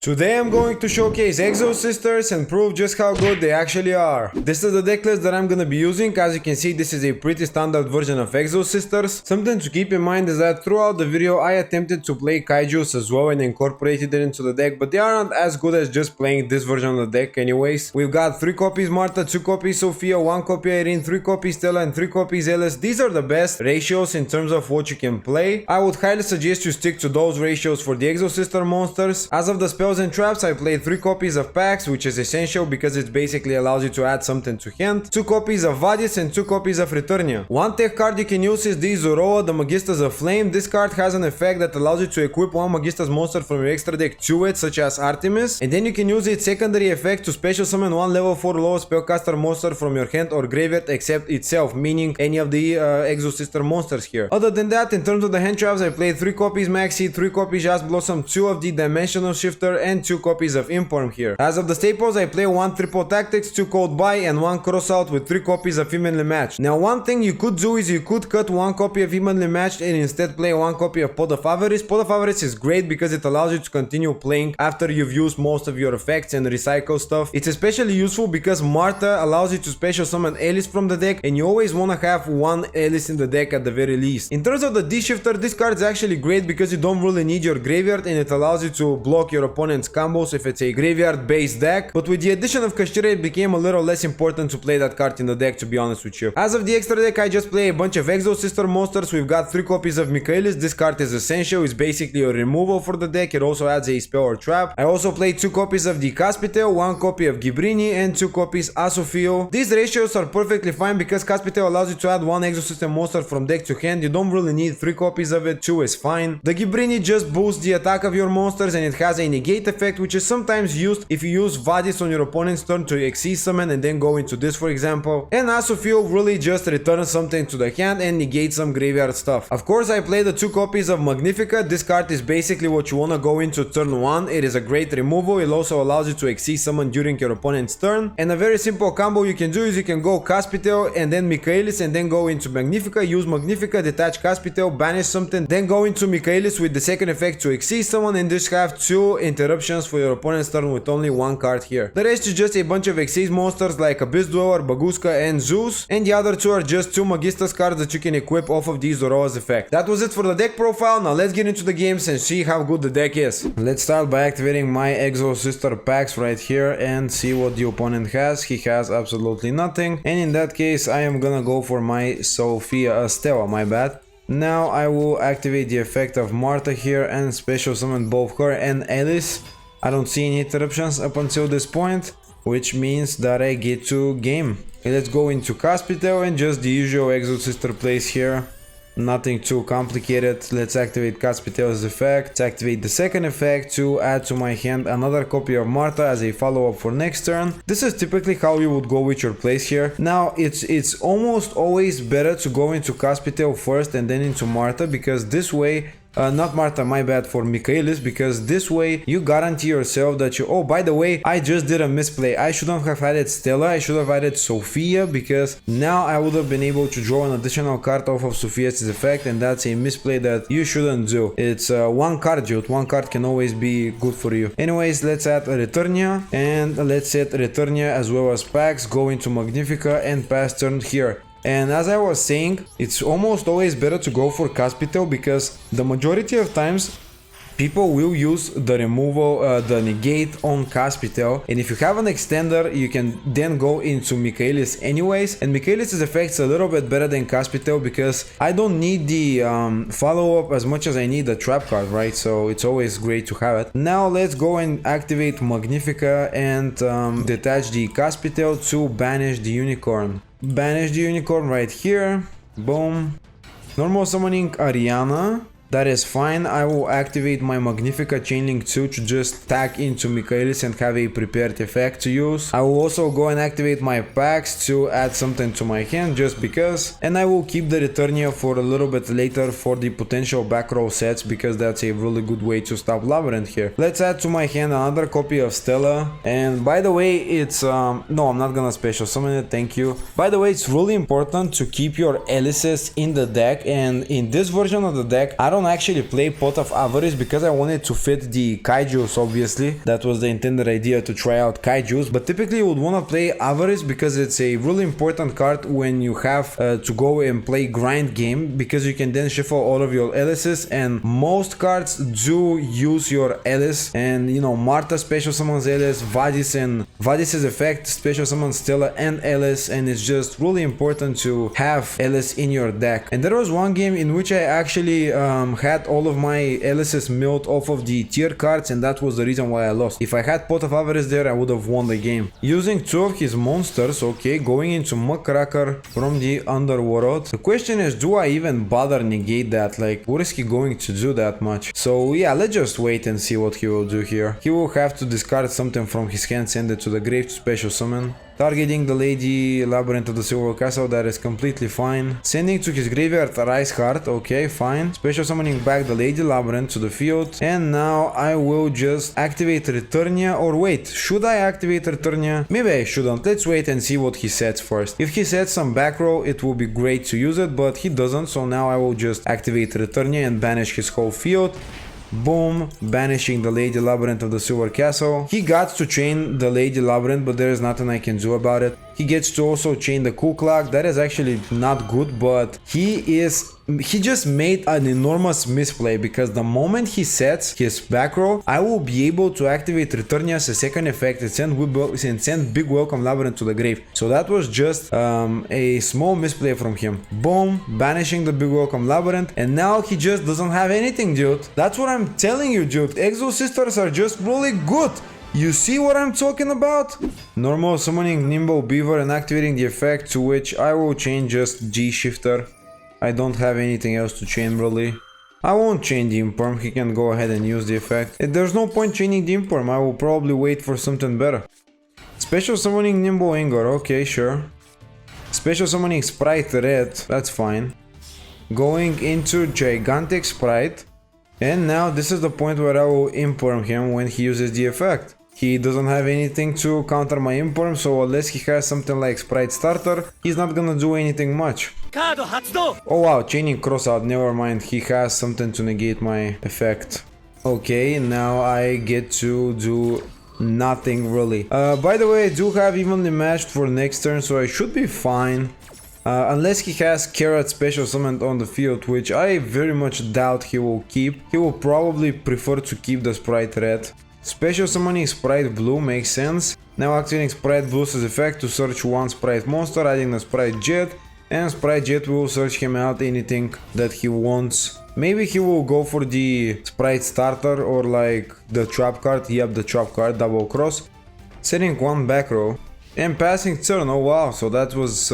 Today I'm going to showcase Exosisters and prove just how good they actually are. This is the deck list that I'm gonna be using. As you can see, this is a pretty standard version of Exosisters. Something to keep in mind is that throughout the video I attempted to play Kaijus as well and incorporated it into the deck, but they aren't as good as just playing this version of the deck anyways. We've got 3 copies Marta, 2 copies Sophia, 1 copy Irene, 3 copies Stella and 3 copies Alice. These are the best ratios in terms of what you can play. I would highly suggest you stick to those ratios for the Exosister monsters. As of the spells and traps, I played 3 copies of Pax, which is essential because it basically allows you to add something to hand, 2 copies of Vadis and 2 copies of Returnia. One tech card you can use is the Zoroa, the Magistas of Flame. This card has an effect that allows you to equip one Magistas monster from your extra deck to it, such as Artemis, and then you can use its secondary effect to special summon one level 4 lowest spellcaster monster from your hand or graveyard except itself, meaning any of the Exosister monsters here. Other than that, in terms of the hand traps, I played 3 copies Maxi, 3 copies Jazz Blossom, 2 of the Dimensional Shifter and 2 copies of Inform here. As of the staples, I play 1 Triple Tactics, 2 Code Buy and 1 Crossout with 3 copies of Evenly Matched. Now one thing you could do is you could cut 1 copy of Evenly Matched and instead play 1 copy of Pod of Avarice. Pod of Avarice is great because it allows you to continue playing after you've used most of your effects and recycle stuff. It's especially useful because Marta allows you to special summon Alice from the deck, and you always want to have 1 Alice in the deck at the very least. In terms of the D-Shifter, this card is actually great because you don't really need your graveyard and it allows you to block your opponent's combos if it's a graveyard based deck, but with the addition of Kashtiras it became a little less important to play that card in the deck, to be honest with you. As of the extra deck, I just play a bunch of Exosister monsters. We've got 3 copies of Michaelis. This card is essential, it's basically a removal for the deck. It also adds a spell or trap. I also played 2 copies of the Kaspitell, 1 copy of Gibrini and 2 copies Asofio. These ratios are perfectly fine because Kaspitell allows you to add 1 Exosystem monster from deck to hand. You don't really need 3 copies of it, 2 is fine. The Gibrini just boosts the attack of your monsters and it has a negate effect, which is sometimes used if you use Vadis on your opponent's turn to Exceed summon and then go into this, for example. And Asofio really just returns something to the hand and negates some graveyard stuff. Of course, I played the 2 copies of Magnifica. This card is basically what you wanna go into turn 1. It is a great removal. It also allows you to Exceed summon during your opponent's turn. And a very simple combo you can do is you can go Kaspitell and then Michaelis and then go into Magnifica, use Magnifica, detach Kaspitell, banish something, then go into Michaelis with the second effect to Exceed someone and just have 2 interruptions for your opponent's turn with only 1 card here. The rest is just a bunch of Exceed monsters like Abyss Dweller, Baguska and Zeus, and the other 2 are just 2 Magistas cards that you can equip off of the Zoroa's effect. That was it for the deck profile. Now let's get into the games and see how good the deck is. Let's start by activating my Exosister packs right here and see what the opponent has. He has absolutely nothing, and in that case I am gonna go for my Stella, my bad. Now I will activate the effect of Marta here and special summon both her and Alice. I don't see any interruptions up until this point, which means that I get to game. Let's go into Kaspitell and just the usual Exosister plays here. Nothing too complicated. Let's activate Kaspitell's effect. Let's activate the second effect to add to my hand another copy of Marta as a follow-up for next turn. This is typically how you would go with your plays here. Now it's almost always better to go into Kaspitell first and then into Marta, because this way not Marta, my bad, for Michaelis, because this way you guarantee yourself that you... Oh, by the way, I just did a misplay. I shouldn't have added Stella, I should have added Sophia, because now I would have been able to draw an additional card off of Sophia's effect, and that's a misplay that you shouldn't do. It's 1 card, dude. 1 card can always be good for you. Anyways, let's add Returnia, and let's set Returnia as well as Pax, go into Magnifica and pass turn here. And as I was saying, it's almost always better to go for Kaspitell because the majority of times people will use the removal, the negate on Kaspitell, and if you have an extender you can then go into Michaelis anyways, and Michaelis' effect's a little bit better than Kaspitell because I don't need the follow-up as much as I need the trap card, right? So it's always great to have it. Now let's go and activate Magnifica and detach the Kaspitell to banish the Unicorn. Banish the Unicorn right here. Boom. Normal summoning Ariana. That is fine. I will activate my Magnifica Chainlink 2 to just tag into Michaelis and have a prepared effect to use. I will also go and activate my packs to add something to my hand just because. And I will keep the Returnia for a little bit later for the potential back row sets because that's a really good way to stop Labyrinth here. Let's add to my hand another copy of Stella. And by the way, it's... no, I'm not gonna special summon it, thank you. By the way, it's really important to keep your Alices in the deck, and in this version of the deck, I don't don't actually play Pot of Avarice because I wanted to fit the Kaijus, obviously. That was the intended idea, to try out Kaijus. But typically you would want to play Avarice because it's a really important card when you have to go and play grind game, because you can then shuffle all of your Alices, and most cards do use your Alice. And you know, Marta special summons Alice, Vadis and Vadis's effect special summons Stella and Alice, and it's just really important to have Alice in your deck. And there was one game in which I actually had all of my Alices milled off of the tier cards, and that was the reason why I lost. If I had Pot of Avarice there, I would have won the game. Using 2 of his monsters, okay, going into Muckracker from the Underworld. The question is, do I even bother negate that? Like, what is he going to do that much? So yeah, let's just wait and see what he will do here. He will have to discard something from his hand, send it to the grave to special summon. Targeting the Lady Labyrinth of the Silver Castle, that is completely fine. Sending to his graveyard a Rice Heart, okay, fine. Special summoning back the Lady Labyrinth to the field. And now I will just activate Returnia, or wait, should I activate Returnia? Maybe I shouldn't. Let's wait and see what he sets first. If he sets some back row, it will be great to use it, but he doesn't, so now I will just activate Returnia and banish his whole field. Boom, banishing the Lady Labyrinth of the Silver Castle. He got to chain the Lady Labyrinth, but there is nothing I can do about it. He gets to also chain the Kuklak. That is actually not good, but he just made an enormous misplay, because the moment he sets his back row, I will be able to activate Returnia as a second effect and send Big Welcome Labyrinth to the grave. So that was just a small misplay from him. Boom, banishing the Big Welcome Labyrinth, and now he just doesn't have anything, dude. That's what I'm telling you, dude. Exosisters are just really good. You see what I'm talking about? Normal summoning Nimble Beaver and activating the effect, to which I will chain just G-Shifter. I don't have anything else to chain really. I won't chain the Imperm, he can go ahead and use the effect. There's no point chaining the Imperm, I will probably wait for something better. Special summoning Nimble Ingot, okay, sure. Special summoning Sprite Red, that's fine. Going into Gigantic Sprite. And now this is the point where I will Imperm him when he uses the effect. He doesn't have anything to counter my Imperm, so unless he has something like Sprite Starter, he's not gonna do anything much. Oh wow, chaining Crossout, never mind, he has something to negate my effect. Okay, now I get to do nothing really. By the way, I do have evenly matched for next turn, so I should be fine. Unless he has Carrot special summoned on the field, which I very much doubt he will keep. He will probably prefer to keep the Sprite Red. Special summoning Sprite Blue makes sense. Now activating Sprite Blue's effect to search one Sprite monster, adding the Sprite Jet, and Sprite Jet will search him out anything that he wants. Maybe he will go for the Sprite Starter or like the Trap card, yep, the Trap card, Double Cross. Setting one back row. And passing turn, oh wow, so that was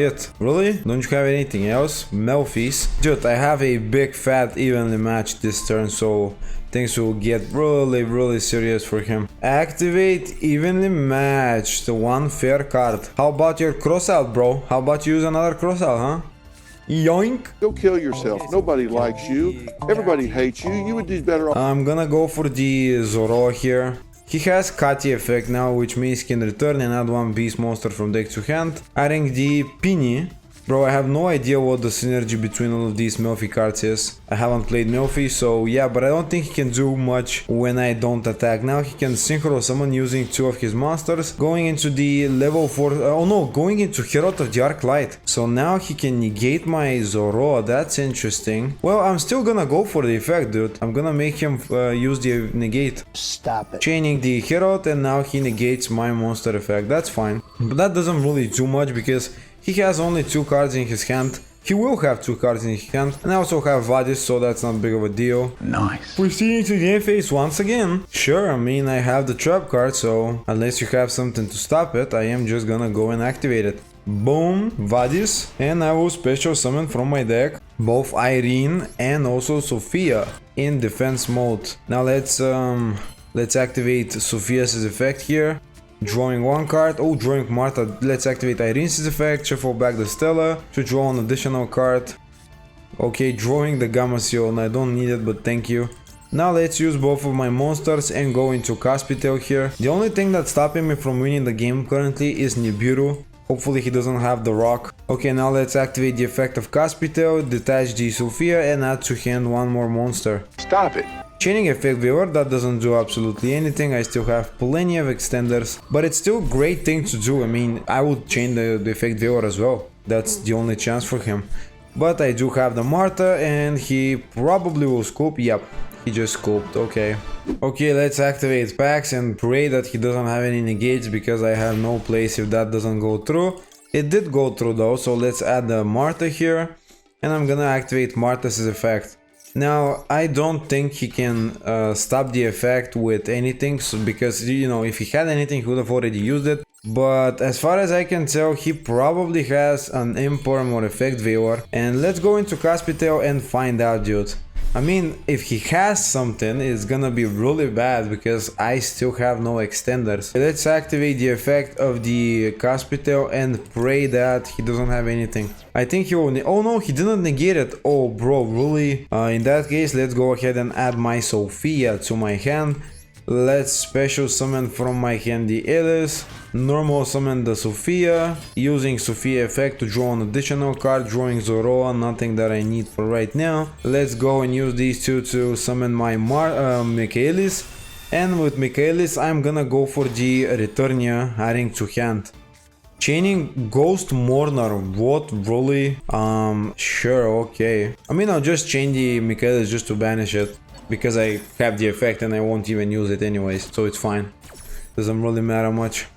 it. Really? Don't you have anything else? Melfi's. Dude, I have a big fat evenly matched this turn, so things will get really serious for him. Activate evenly matched, the one fair card. How about your crossout, bro? How about you use another crossout, huh? Yoink! Go kill yourself. Nobody likes you. Everybody hates you. You would do better. I'm gonna go for the Zoro here. He has Kati effect now, which means he can return and add one beast monster from deck to hand. Adding the Pini. Bro, I have no idea what the synergy between all of these Melfi cards is. I haven't played Melfi, so yeah, but I don't think he can do much when I don't attack. Now he can synchro summon using 2 of his monsters. Going into the level 4, oh no, going into Herald of the Arclight. So now he can negate my Zoro, that's interesting. Well, I'm still gonna go for the effect, dude. I'm gonna make him use the negate. Stop it. Chaining the Herald, and now he negates my monster effect, that's fine. But that doesn't really do much because he has only 2 cards in his hand. He will have 2 cards in his hand. And I also have Vadis, so that's not big of a deal. Nice. Proceeding to the end phase once again. Sure, I mean, I have the trap card, so unless you have something to stop it, I am just gonna go and activate it. Boom, Vadis. And I will special summon from my deck both Irene and also Sophia in defense mode. Now let's activate Sophia's effect here. Drawing one card, oh, drawing Marta, let's activate Irene's effect, shuffle back the Stella to draw an additional card. Okay, drawing the Gamasión, I don't need it, but thank you. Now let's use both of my monsters and go into Kaspitell here. The only thing that's stopping me from winning the game currently is Nibiru. Hopefully he doesn't have the rock. Okay, now let's activate the effect of Kaspitell, detach the Sophia and add to hand one more monster. Stop it. Chaining effect viewer, that doesn't do absolutely anything. I still have plenty of extenders, but it's still a great thing to do. I mean, I would chain the effect viewer as well. That's the only chance for him. But I do have the Martha and he probably will scoop. Yep, he just scooped. Okay. Okay, let's activate packs and pray that he doesn't have any negates because I have no place if that doesn't go through. It did go through though, so let's add the Martha here. And I'm gonna activate Martha's effect. Now, I don't think he can stop the effect with anything, so because, you know, if he had anything, he would have already used it. But as far as I can tell, he probably has an imperm or effect viewer. And let's go into Kaspitell and find out, dude. I mean, if he has something, it's gonna be really bad because I still have no extenders. Let's activate the effect of the Kaspitell and pray that he doesn't have anything. I think he will. Oh no, he didn't negate it. Oh, bro, really? In that case, let's go ahead and add my Sophia to my hand. Let's special summon from my hand the Alice, normal summon the Sophia, using Sophia effect to draw an additional card, drawing Zoroa, nothing that I need for right now. Let's go and use these two to summon my Michaelis, and with Michaelis I'm gonna go for the Returnia, adding to hand. Chaining Ghost Mourner, what, really? Sure, okay. I mean, I'll just chain the Michaelis just to banish it. Because I have the effect and I won't even use it anyways, so it's fine. Doesn't really matter much.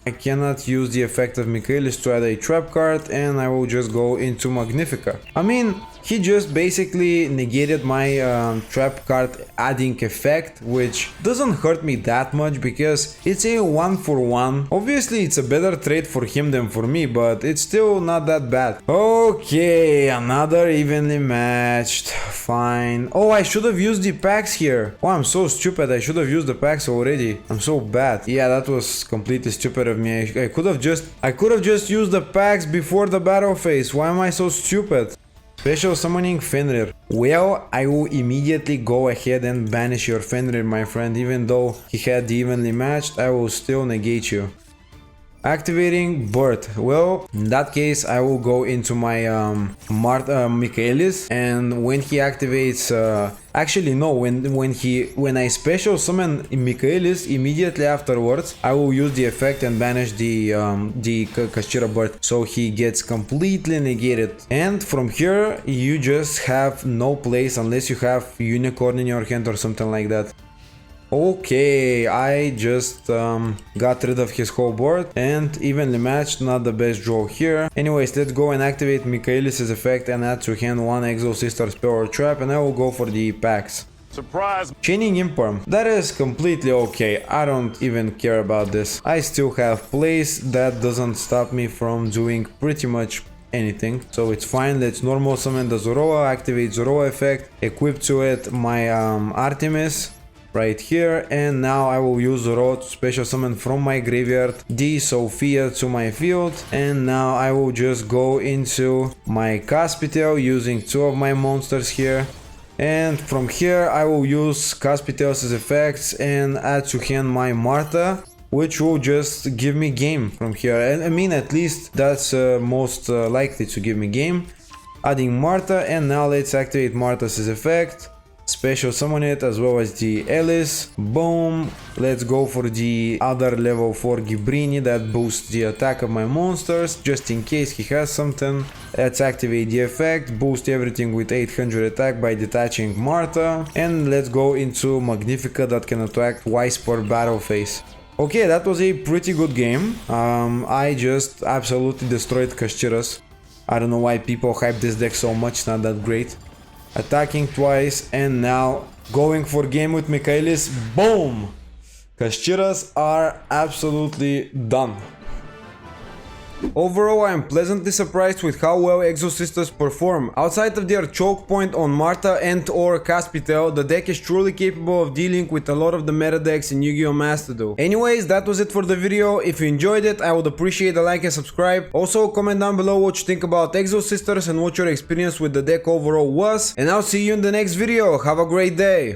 I cannot use the effect of Michaelis to add a trap card and I will just go into Magnifica. I mean, he just basically negated my trap card adding effect, which doesn't hurt me that much because it's a 1-for-1. Obviously it's a better trade for him than for me, but it's still not that bad. Okay, another evenly matched. Fine. Oh, I should have used the packs here. Oh, I'm so stupid. I should have used the packs already. I'm so bad. Yeah, that was completely stupid of me. I could have just used the packs before the battle phase. Why am I so stupid? Special summoning Fenrir. Well, I will immediately go ahead and banish your Fenrir, my friend. Even though he had the evenly matched, I will still negate you. Activating Bird. Well, in that case, I will go into my Michaelis, and when he activates, actually no, when I special summon Michaelis, immediately afterwards, I will use the effect and banish the Kashtiras Bird, so he gets completely negated. And from here, you just have no place unless you have Unicorn in your hand or something like that. Okay, I just got rid of his whole board and evenly matched, not the best draw here. Anyways, let's go and activate Michaelis' effect and add to hand one Exosisters spell or trap, and I will go for the packs. Surprise! Chaining Imperm. That is completely okay. I don't even care about this. I still have place. That doesn't stop me from doing pretty much anything, so it's fine. Let's normal summon the Zoroa, activate Zoroa effect, equip to it my Artemis right here, and now I will use Zoroa to special summon from my graveyard the Sophia to my field, and now I will just go into my Kaspitell using two of my monsters here, and from here I will use Kaspitell's effects and add to hand my Martha, which will just give me game from here. And I mean, at least that's most likely to give me game. Adding Martha, and now let's activate Martha's effect. Special summon it as well as the Alice. Boom. Let's go for the other level 4 Gibrini that boosts the attack of my monsters, just in case he has something. Let's activate the effect, boost everything with 800 attack by detaching Martha. And let's go into Magnifica that can attack twice per battle phase. Okay, that was a pretty good game. I just absolutely destroyed Kashtiras. I don't know why people hype this deck so much, it's not that great. Attacking twice, and now going for game with Michaelis. Boom! Kashtiras are absolutely done. Overall, I am pleasantly surprised with how well Exosisters perform. Outside of their choke point on Martha and or Kaspitell, the deck is truly capable of dealing with a lot of the meta decks in Yu-Gi-Oh Master Duel. Anyways, that was it for the video. If you enjoyed it, I would appreciate a like and subscribe. Also, comment down below what you think about Exosisters and what your experience with the deck overall was. And I'll see you in the next video. Have a great day!